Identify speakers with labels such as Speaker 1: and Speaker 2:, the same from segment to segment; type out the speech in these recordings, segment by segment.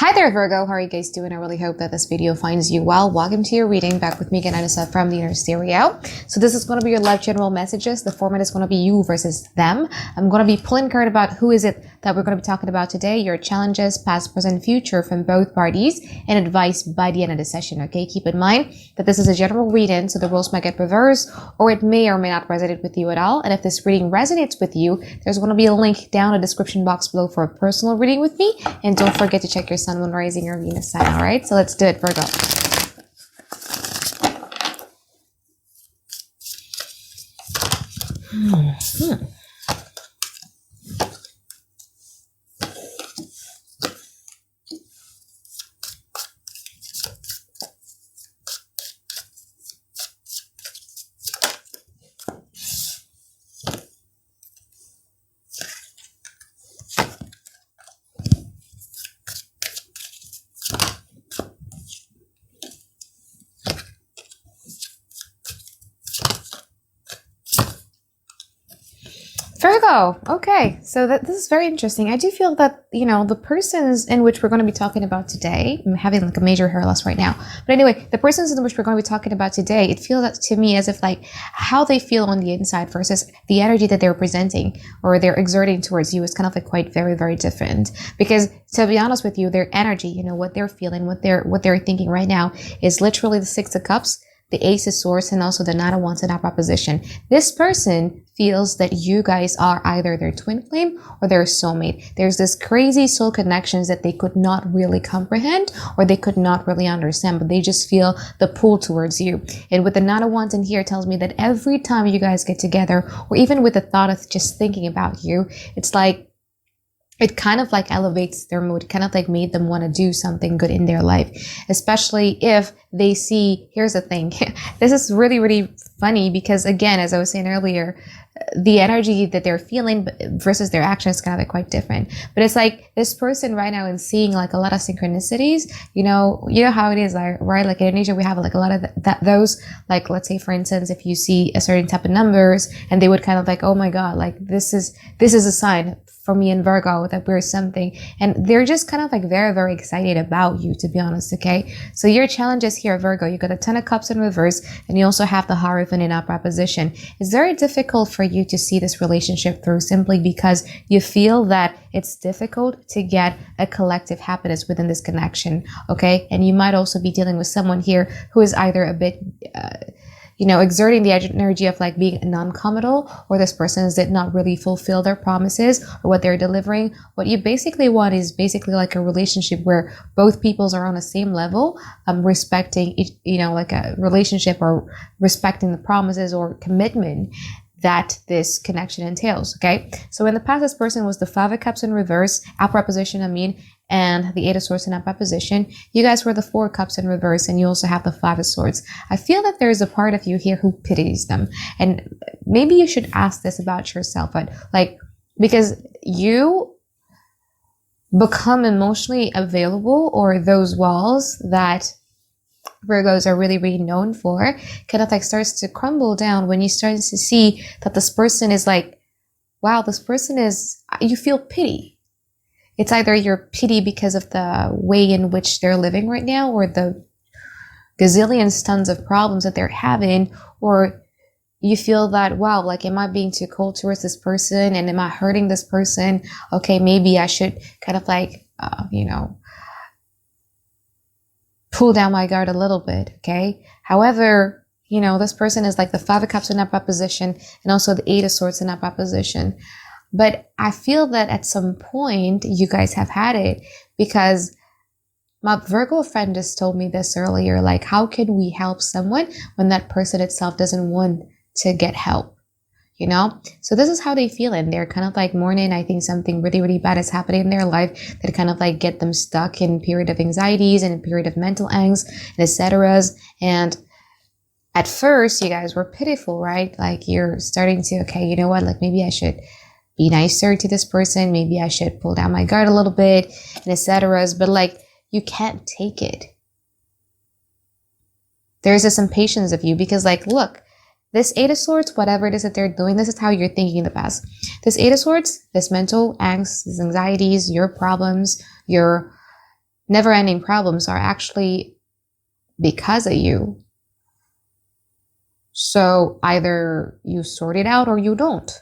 Speaker 1: Hi there, Virgo. How are you guys doing? I really hope that this video finds you well. Welcome to your reading. Back with me again, Anisa from the Inner Stereo. So this is going to be your live general messages. The format is going to be you versus them. I'm going to be pulling a card about who is it that we're going to be talking about today, your challenges, past, present, future from both parties, and advice by the end of the session. Okay, keep in mind that this is a general reading, so the rules might get reversed, or it may or may not resonate with you at all. And if this reading resonates with you, there's going to be a link down in the description box below for a personal reading with me. And don't forget to check your sun, moon, rising, or Venus sign. All right, so let's do it, Virgo. Virgo, okay, so this is very interesting. I do feel that, you know, the persons in which we're going to be talking about today, I'm having like a major hair loss right now, but anyway, the persons in which we're going to be talking about today, it feels to me as if like how they feel on the inside versus the energy that they're presenting or they're exerting towards you is kind of like quite very, very different. Because to be honest with you, their energy, you know, what they're feeling, what they're thinking right now is literally the Six of Cups, the Ace of Swords, and also the Knight of Wands in opposition. This person feels that you guys are either their twin flame or their soulmate. There's this crazy soul connections that they could not really comprehend or they could not really understand, but they just feel the pull towards you. And with the Knight of Wands in here, it tells me that every time you guys get together, or even with the thought of just thinking about you, it's like it kind of like elevates their mood, kind of like made them want to do something good in their life, especially if they see, here's the thing, this is really, really funny because again, as I was saying earlier, the energy that they're feeling versus their actions is kind of like quite different. But it's like this person right now is seeing like a lot of synchronicities, you know how it is, like, right? Like in Indonesia, we have like a lot of those, like, let's say for instance, if you see a certain type of numbers and they would kind of like, oh my God, like this is a sign for me and Virgo that we're something, and they're just kind of like very, very excited about you, to be honest. Okay, so your challenges here, Virgo, you got a Ten of Cups in reverse, and you also have the Hierophant in opposition. It's very difficult for you to see this relationship through simply because you feel that it's difficult to get a collective happiness within this connection. Okay, and you might also be dealing with someone here who is either a bit you know, exerting the energy of like being non-committal, or this person did not really fulfill their promises or what they're delivering. What you basically want is basically like a relationship where both peoples are on the same level, respecting each, you know, like a relationship or respecting the promises or commitment that this connection entails. Okay, so in the past, this person was the Five of Cups in reverse, opposition, and the Eight of Swords in opposition. You guys were the Four of Cups in reverse, and you also have the Five of Swords. I feel that there is a part of you here who pities them, and maybe you should ask this about yourself, but like, because you become emotionally available, or those walls that Virgos are really, really known for kind of like starts to crumble down when you start to see that this person is like, wow, this person is, you feel pity. It's either your pity because of the way in which they're living right now, or the gazillions tons of problems that they're having, or you feel that, wow, like, am I being too cold towards this person, and am I hurting this person? Okay, maybe I should kind of like, you know, pull down my guard a little bit. Okay, however, you know, this person is like the Five of Cups in opposition, and also the Eight of Swords in opposition. But I feel that at some point you guys have had it, because my Virgo friend just told me this earlier, like, how can we help someone when that person itself doesn't want to get help, you know? So this is how they feel, and they're kind of like mourning. I think something really, really bad is happening in their life that kind of like get them stuck in a period of anxieties and a period of mental angst and etc. And at first you guys were pitiful, right? Like, you're starting to, okay, you know what, like, maybe I should be nicer to this person, maybe I should pull down my guard a little bit and etc. But like, you can't take it. There's this impatience of you, because like, look, this Eight of Swords, whatever it is that they're doing, this is how you're thinking in the past. This Eight of Swords, this mental angst, these anxieties, your problems, your never-ending problems are actually because of you. So either you sort it out or you don't.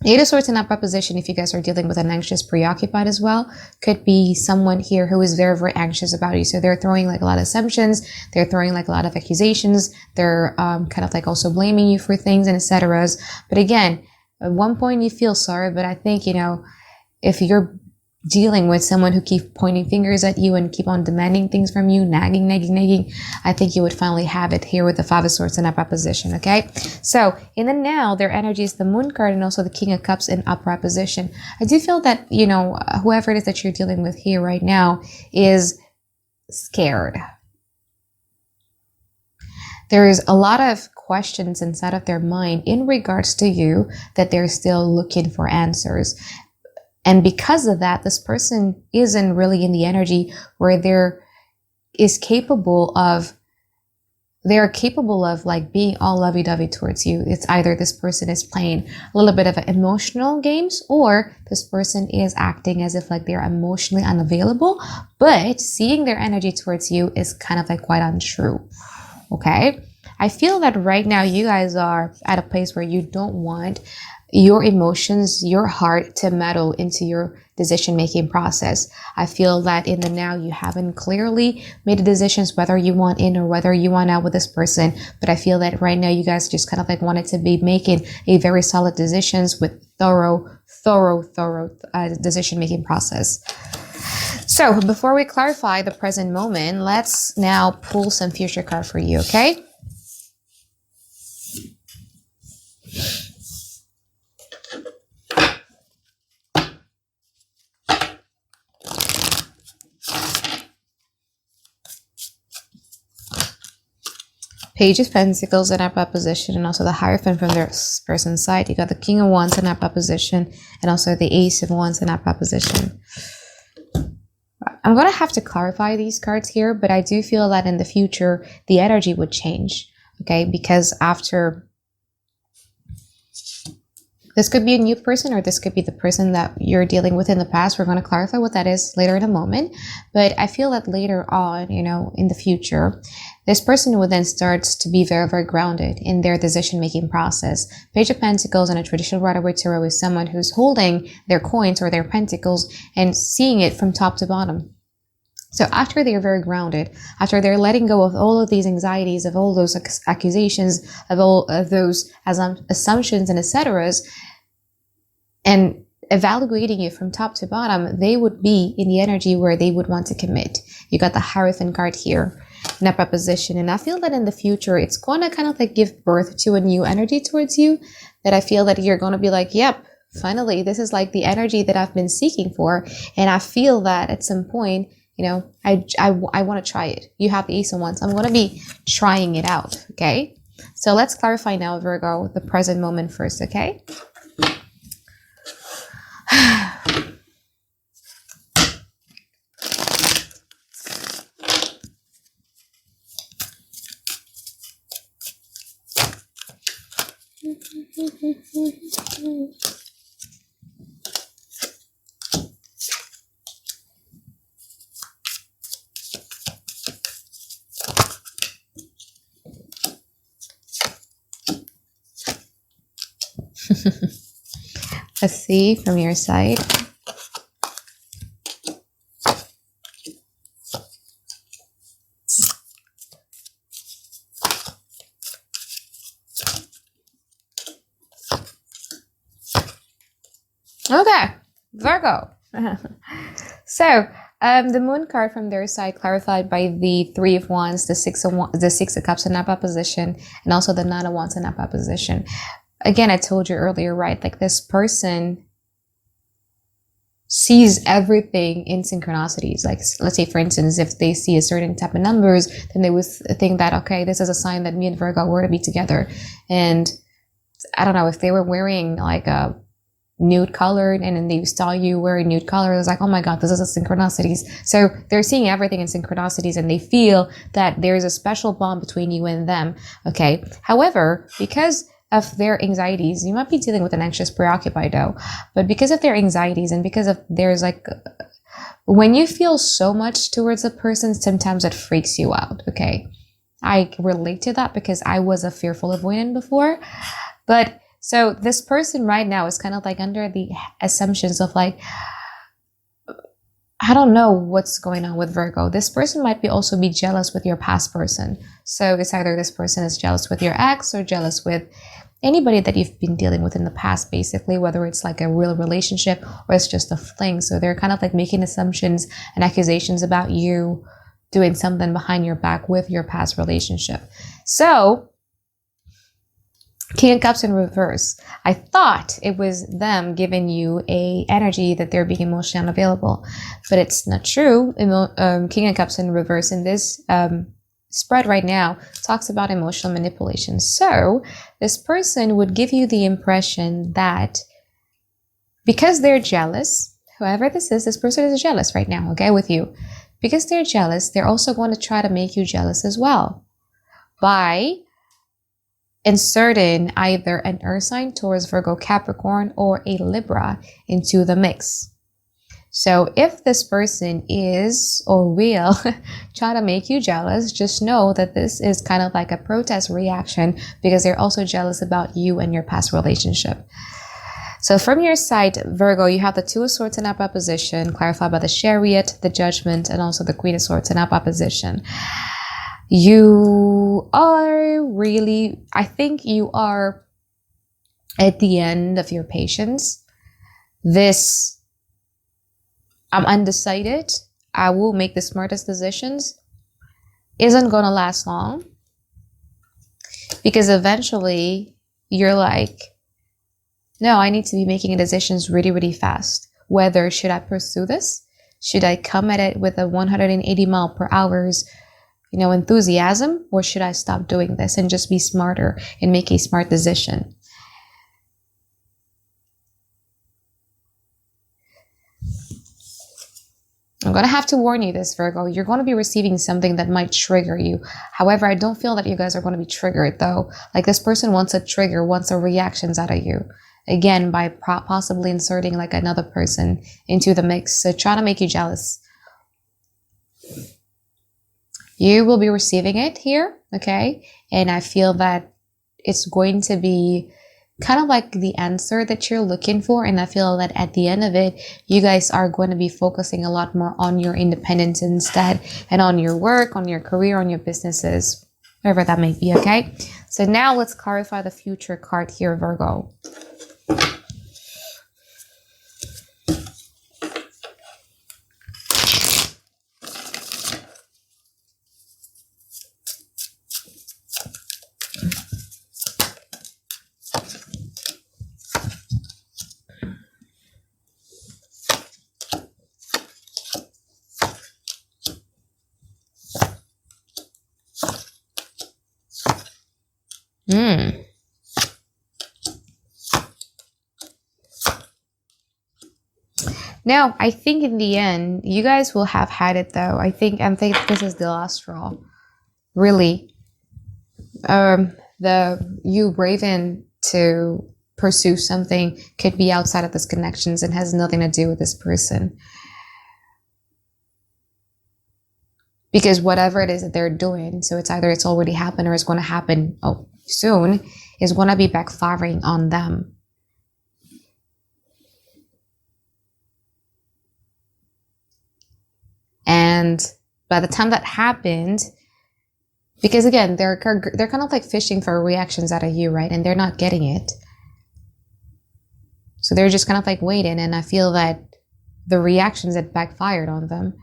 Speaker 1: Eight of Swords in that proposition, if you guys are dealing with an anxious, preoccupied as well, could be someone here who is very, very anxious about you. So they're throwing like a lot of assumptions. They're throwing like a lot of accusations. They're kind of like also blaming you for things and etc. But again, at one point you feel sorry, but I think, you know, if you're dealing with someone who keeps pointing fingers at you and keep on demanding things from you, nagging, I think you would finally have it here with the Five of Swords in upright position, okay? So in the now, their energy is the Moon card and also the King of Cups in upright position. I do feel that, you know, whoever it is that you're dealing with here right now is scared. There is a lot of questions inside of their mind in regards to you that they're still looking for answers. And because of that, this person isn't really in the energy where they're capable of like being all lovey-dovey towards you. It's either this person is playing a little bit of emotional games, or this person is acting as if like they're emotionally unavailable, but seeing their energy towards you is kind of like quite untrue. Okay? I feel that right now you guys are at a place where you don't want your emotions, your heart to meddle into your decision-making process. I feel that in the now you haven't clearly made the decisions whether you want in or whether you want out with this person. But I feel that right now you guys just kind of like wanted to be making a very solid decisions with thorough decision-making process. So before we clarify the present moment, let's now pull some future card for you, okay? Page of Pentacles in upright position, and also the Hierophant from their person's side. You got the King of Wands in upright position, and also the Ace of Wands in upright position. I'm going to have to clarify these cards here, but I do feel that in the future, the energy would change, okay? Because after... this could be a new person, or this could be the person that you're dealing with in the past. We're going to clarify what that is later in a moment. But I feel that later on, you know, in the future, this person would then start to be very, very grounded in their decision-making process. Page of Pentacles in a traditional Rider-Waite tarot is someone who's holding their coins or their pentacles and seeing it from top to bottom. So after they're very grounded, after they're letting go of all of these anxieties, of all those accusations, of all of those assumptions and etc., and evaluating you from top to bottom, they would be in the energy where they would want to commit. You got the Hierophant card here in upright position. And I feel that in the future, it's going to kind of like give birth to a new energy towards you, that I feel that you're going to be like, yep, finally, this is like the energy that I've been seeking for. And I feel that at some point, you know, I want to try it. You have the Ace of Wands. I'm going to be trying it out, okay? So let's clarify now, Virgo, the present moment first, okay? Let's see from your side. Okay, Virgo. So the Moon card from their side clarified by the Three of Wands, the Six of Cups in upright position, and also the Nine of Wands in upright position. Again, I told you earlier, right? Like this person sees everything in synchronicities. Like, let's say, for instance, if they see a certain type of numbers, then they would think that, okay, this is a sign that me and Virgo were to be together. And I don't know, if they were wearing like a nude colored and then they saw you wearing nude color, it's like, oh my God, this is a synchronicities. So they're seeing everything in synchronicities and they feel that there's a special bond between you and them. Okay. However, because of their anxieties, you might be dealing with an anxious preoccupied though, but because of their anxieties and because of there's like When you feel so much towards a person, sometimes it freaks you out, okay? I relate to that because I was a fearful avoidant before. But so this person right now is kind of like under the assumptions of like, I don't know what's going on with Virgo. This person might also be jealous with your past person. So it's either this person is jealous with your ex or jealous with anybody that you've been dealing with in the past, basically, whether it's like a real relationship or it's just a fling. So they're kind of like making assumptions and accusations about you doing something behind your back with your past relationship. So King of Cups in reverse. I thought it was them giving you a energy that they're being emotionally unavailable, but it's not true. King of Cups in reverse in this spread right now talks about emotional manipulation. So this person would give you the impression that because they're jealous, whoever this person is jealous right now, okay, with you. Because they're jealous, they're also going to try to make you jealous as well by inserting either an earth sign, Taurus, Virgo, Capricorn, or a Libra into the mix. So if this person is or will try to make you jealous, just know that this is kind of like a protest reaction because they're also jealous about you and your past relationship. So from your side, Virgo, you have the Two of Swords in upright position, clarified by the Chariot, the Judgment, and also the Queen of Swords in upright position. You are really, I think you are at the end of your patience. I'm undecided. I will make the smartest decisions. Isn't going to last long. Because eventually you're like, no, I need to be making decisions really, really fast. Whether should I pursue this? Should I come at it with a 180 mile per hour's enthusiasm, or should I stop doing this and just be smarter and make a smart decision? I'm going to have to warn you this, Virgo. You're going to be receiving something that might trigger you. However, I don't feel that you guys are going to be triggered, though. Like this person wants a trigger, wants a reactions out of you. Again, by possibly inserting like another person into the mix. So trying to make you jealous. You will be receiving it here, okay? And I feel that it's going to be kind of like the answer that you're looking for. And I feel that at the end of it, you guys are going to be focusing a lot more on your independence instead, and on your work, on your career, on your businesses, whatever that may be, okay? So now let's clarify the future card here, Virgo. Now, I think in the end, you guys will have had it though. I think this is the last straw. Really. You braving to pursue something could be outside of this connections and has nothing to do with this person. Because whatever it is that they're doing, so it's either it's already happened or it's going to happen soon, is going to be backfiring on them. And by the time that happened, because again, they're kind of like fishing for reactions out of you, right? And they're not getting it. So they're just kind of like waiting. And I feel that the reactions that backfired on them.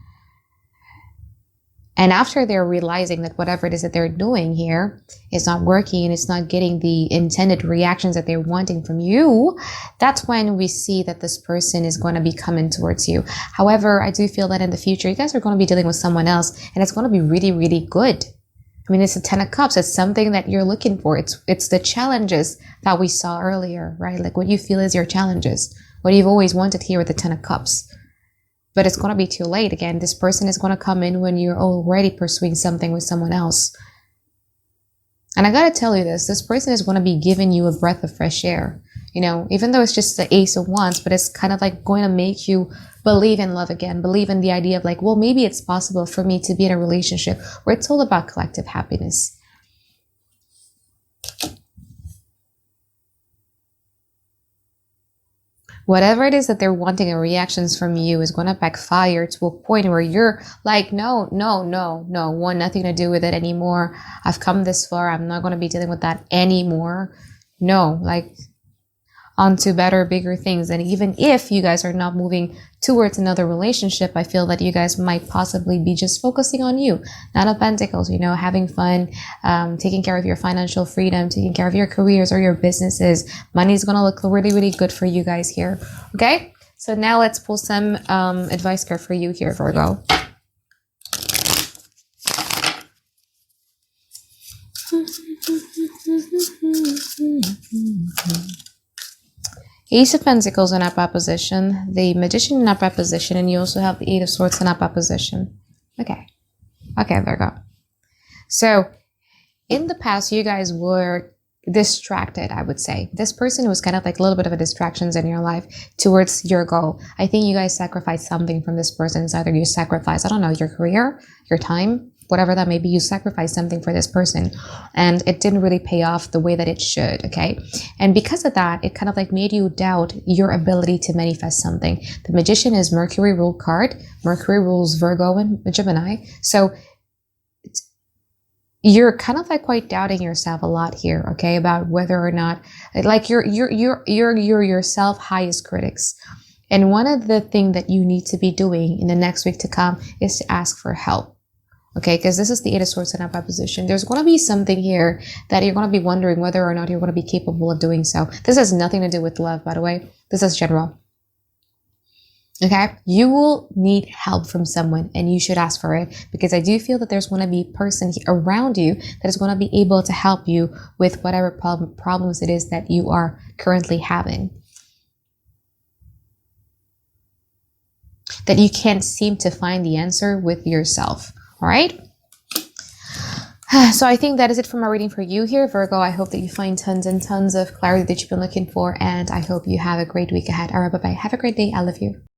Speaker 1: And after they're realizing that whatever it is that they're doing here is not working and it's not getting the intended reactions that they're wanting from you, that's when we see that this person is going to be coming towards you. However, I do feel that in the future, you guys are going to be dealing with someone else and it's going to be really, really good. I mean, it's the 10 of Cups. It's something that you're looking for. It's the challenges that we saw earlier, right? Like what you feel is your challenges, what you've always wanted here with the 10 of Cups. But it's going to be too late. Again, this person is going to come in when you're already pursuing something with someone else. And I got to tell you this person is going to be giving you a breath of fresh air. Even though it's just the Ace of Wands, but it's kind of like going to make you believe in love again, believe in the idea of like, well, maybe it's possible for me to be in a relationship where it's all about collective happiness. Whatever it is that they're wanting in reactions from you is going to backfire to a point where you're like, no, want nothing to do with it anymore. I've come this far. I'm not going to be dealing with that anymore. No, like, on to better, bigger things. And even if you guys are not moving towards another relationship, I feel that you guys might possibly be just focusing on you. Nine of Pentacles, you know, having fun, taking care of your financial freedom, taking care of your careers or your businesses. Money is going to look really, really good for you guys here. Okay, so now let's pull some advice card for you here, Virgo. Ace of Pentacles in upright position, the Magician in upright position, and you also have the Eight of Swords in upright position. Okay, Virgo. So, in the past, you guys were distracted, I would say. This person was kind of like a little bit of a distractions in your life towards your goal. I think you guys sacrificed something from this person. It's either you sacrifice, I don't know, your career, your time, whatever that may be, you sacrifice something for this person and it didn't really pay off the way that it should, okay? And because of that, it kind of like made you doubt your ability to manifest something. The Magician is Mercury ruled card. Mercury rules Virgo and Gemini. So you're kind of like quite doubting yourself a lot here, okay? About whether or not, like you're yourself highest critics. And one of the things that you need to be doing in the next week to come is to ask for help. Okay, because this is the Eight of Swords in upright position. There's going to be something here that you're going to be wondering whether or not you're going to be capable of doing so. This has nothing to do with love, by the way. This is general. Okay, you will need help from someone and you should ask for it, because I do feel that there's going to be a person around you that is going to be able to help you with whatever problems it is that you are currently having, that you can't seem to find the answer with yourself. All right. So I think that is it for my reading for you here, Virgo. I hope that you find tons and tons of clarity that you've been looking for, and I hope you have a great week ahead. All right, bye-bye. Have a great day. I love you.